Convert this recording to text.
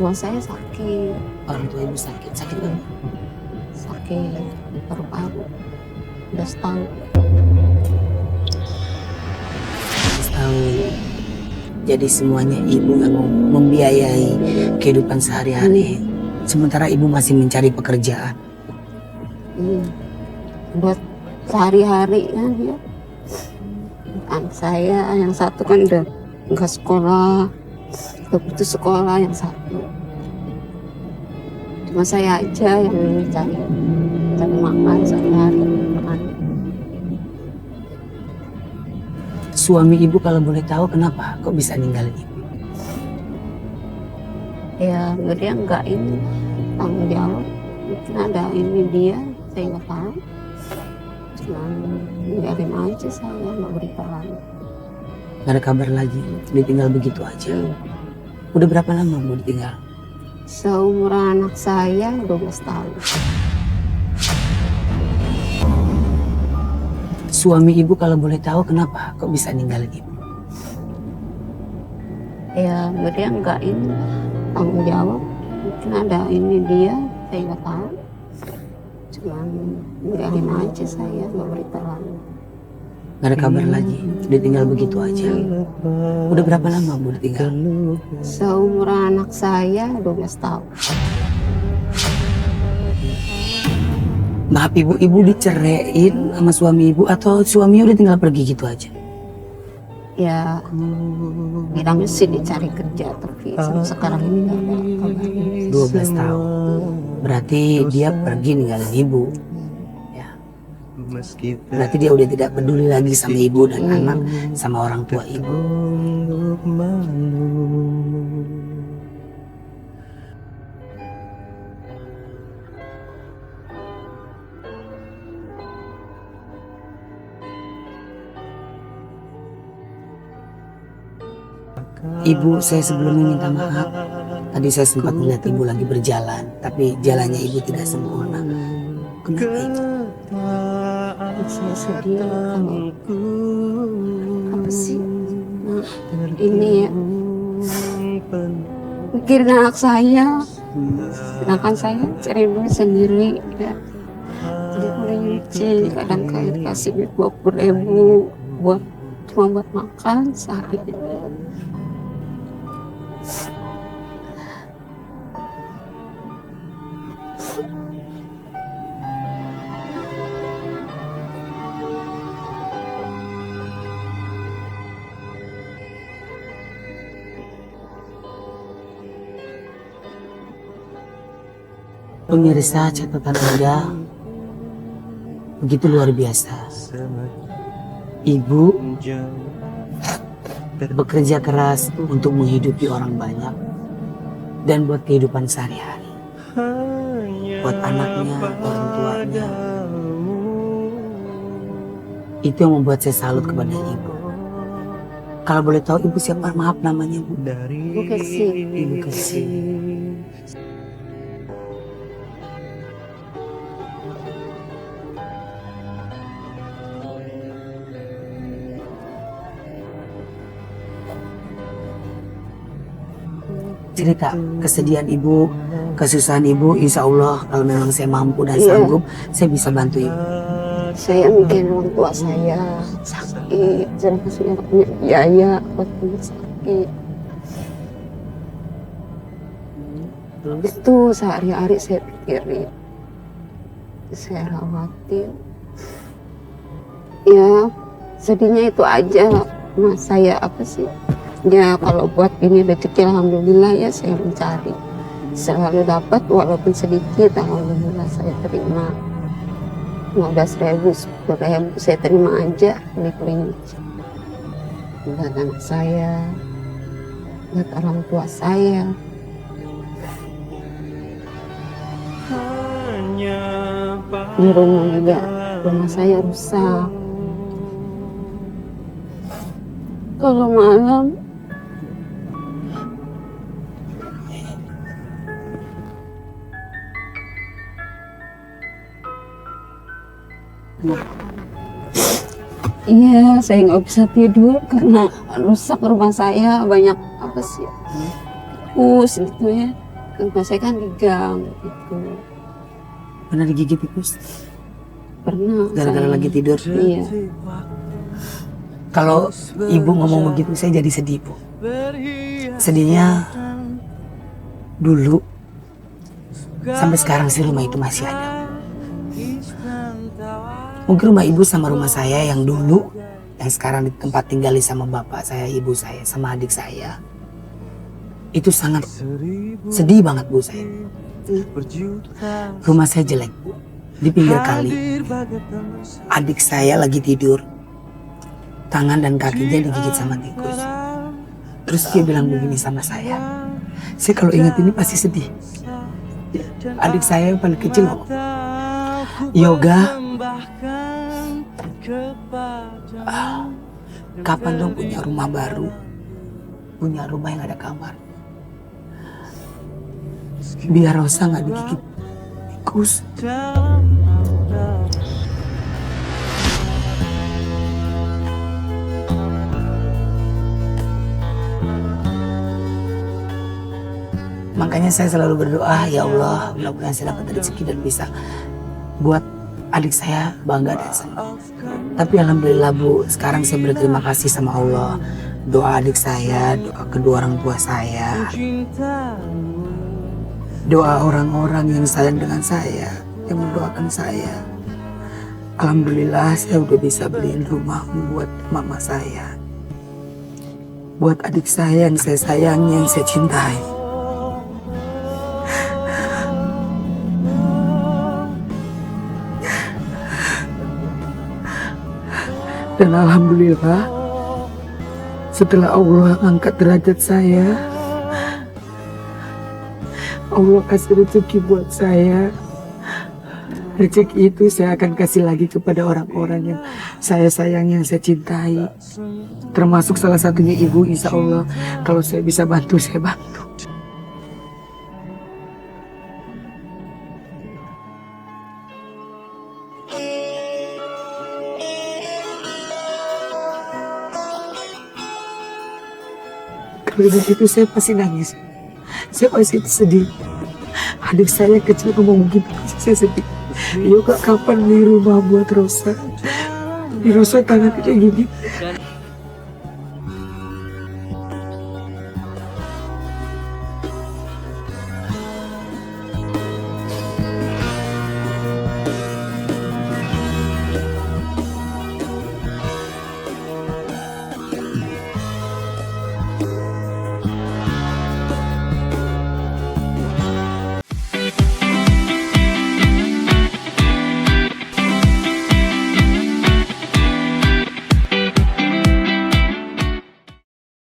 tua saya sakit. Orang tua ibu sakit apa? Sakit paru-paru. Udah setahun. Setahun. Jadi semuanya ibu yang membiayai kehidupan sehari-hari. Sementara ibu masih mencari pekerjaan. Buat sehari-hari ya dia. Anak saya yang satu kan udah nggak sekolah, udah putus sekolah yang satu. Cuma saya aja yang cari makan sehari-hari. Suami ibu kalau boleh tahu kenapa kok bisa ninggalin ibu? Ya dia nggak ini tanggung jawab. Mungkin ada ini dia, saya nggak tahu. Cuma ninggalin aja saya, nggak beritahu. Gak ada kabar lagi, ditinggal begitu aja. Udah berapa lama bu ditinggal? Seumuran anak saya 12 tahun. Suami ibu kalau boleh tahu kenapa kok bisa ninggalin ibu? Ya dia nggak ini tanggung jawab. Mungkin ada ini dia, saya nggak tahu. Cuma ninggalin aja saya, nggak beritahu. Gak ada kabar lagi, ditinggal begitu aja. Udah berapa lama bu ditinggal? Seumuran anak saya 12 tahun. Maaf ibu diceraiin sama suami ibu atau suaminya udah tinggal pergi gitu aja? Ya bilangnya sih dicari kerja, tapi sampai sekarang ini nggak ada kabarnya. 12 tahun. Berarti dia pergi ninggalin ibu. Ya. Berarti dia udah tidak peduli lagi sama ibu dan anak, sama orang tua ibu. Ibu, saya sebelumnya minta maaf. Tadi saya sempat melihat ibu lagi berjalan, tapi jalannya ibu tidak sempurna. Kenapa ibu? Saya sedih kalau apa sih ini ya, mikirin anak saya, sedangkan saya cari duit sendiri ya. Jadi mulai nyuci, kadang kasih duit 20.000 buat cuma buat makan sehari. Pemirsa, catatan Anda begitu luar biasa. Ibu bekerja keras untuk menghidupi orang banyak dan buat kehidupan sehari-hari, buat anaknya, orang tuanya. Itu yang membuat saya salut kepada ibu. Kalau boleh tahu ibu siapa? Maaf namanya bu. Ibu Kesih. Ibu Kesih. Cerita kesedihan ibu, kesusahan ibu, insya Allah kalau memang saya mampu dan sanggup, saya bisa bantu ibu. Saya mikirin orang tua saya sakit, saya masih nggak punya biaya buat rumah sakit. Itu sehari-hari saya pikirin, saya khawatir. Ya sedihnya itu aja, mas saya apa sih? Ya kalau buat ini rezeki alhamdulillah ya saya mencari. Selalu dapat walaupun sedikit, alhamdulillah saya terima. 15.000, 10.000 saya terima aja di klinik. Buat anak saya, buat orang tua saya. Di rumah juga, rumah saya rusak. Kalau malam iya, saya nggak bisa tidur karena rusak rumah saya, banyak apa sih, tikus gitu ya. Kalau saya kan di gang gitu. Pernah digigit tikus? Pernah. Gara-gara saya- lagi tidur. Iya. Kalau ibu ngomong begitu saya jadi sedih, Bu. Sedihnya dulu sampai sekarang sih rumah itu masih ada. Mungkin rumah ibu sama rumah saya yang dulu, yang sekarang di tempat tinggali sama bapak saya, ibu saya, sama adik saya, itu sangat sedih banget, Bu, saya. Rumah saya jelek, Bu, di pinggir kali. Adik saya lagi tidur, tangan dan kakinya digigit sama tikus. Terus dia bilang begini sama saya kalau ingat ini pasti sedih. Adik saya yang paling kecil ngomong, Yoga, kapan dong punya rumah baru, punya rumah yang ada kamar, biar Rosa nggak digigit tikus. Makanya saya selalu berdoa, ya Allah, mudah-mudahan saya dapat rezeki dan bisa buat adik saya bangga dan senang. Tapi alhamdulillah, Bu, sekarang saya berterima kasih sama Allah. Doa adik saya, doa kedua orang tua saya, doa orang-orang yang sayang dengan saya, yang mendoakan saya. Alhamdulillah saya udah bisa beliin rumah buat mama saya, buat adik saya yang saya sayangi, yang saya cintai. Dan alhamdulillah setelah Allah angkat derajat saya, Allah kasih rezeki buat saya. Rezeki itu saya akan kasih lagi kepada orang-orang yang saya sayang, yang saya cintai. Termasuk salah satunya ibu, insya Allah. Kalau saya bisa bantu, saya bantu. Kalau begitu saya pasti nangis. Saya pasti sedih. Adik saya kecil ngomong begitu, saya sedih. Yoga kapan di rumah buat Rosa? Di Rosa tangan kayak gini.